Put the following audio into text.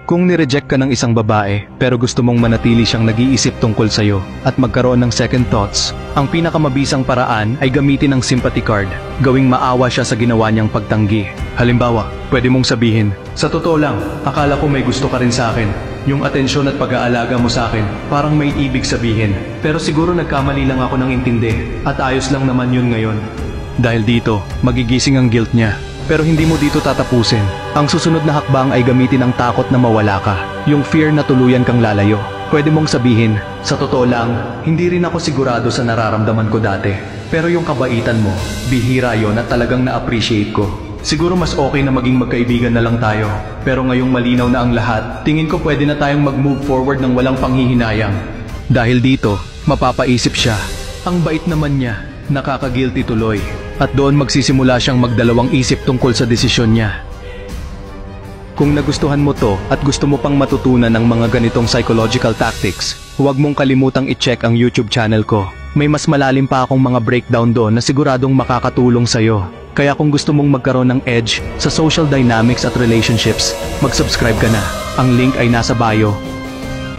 Kung nireject ka ng isang babae pero gusto mong manatili siyang nag-iisip tungkol sa'yo at magkaroon ng second thoughts, ang pinakamabisang paraan ay gamitin ang sympathy card. Gawing maawa siya sa ginawa niyang pagtanggi. Halimbawa, pwede mong sabihin, "Sa totoo lang, akala ko may gusto ka rin sa akin. Yung atensyon at pag-aalaga mo sa akin, parang may ibig sabihin. Pero siguro nagkamali lang ako ng intindi at ayos lang naman yun ngayon." Dahil dito, magigising ang guilt niya. Pero hindi mo dito tatapusin. Ang susunod na hakbang ay gamitin ang takot na mawala ka. Yung fear na tuluyan kang lalayo. Pwede mong sabihin, "Sa totoo lang, hindi rin ako sigurado sa nararamdaman ko dati. Pero yung kabaitan mo, bihira yon at talagang na-appreciate ko. Siguro mas okay na maging magkaibigan na lang tayo. Pero ngayong malinaw na ang lahat, tingin ko pwede na tayong mag-move forward ng walang panghihinayang." Dahil dito, mapapaisip siya. Ang bait naman niya, nakaka-guilty tuloy. At doon magsisimula siyang magdalawang isip tungkol sa desisyon niya. Kung nagustuhan mo to at gusto mo pang matutunan ng mga ganitong psychological tactics, huwag mong kalimutang i-check ang YouTube channel ko. May mas malalim pa akong mga breakdown doon na siguradong makakatulong sa'yo. Kaya kung gusto mong magkaroon ng edge sa social dynamics at relationships, mag-subscribe ka na. Ang link ay nasa bio.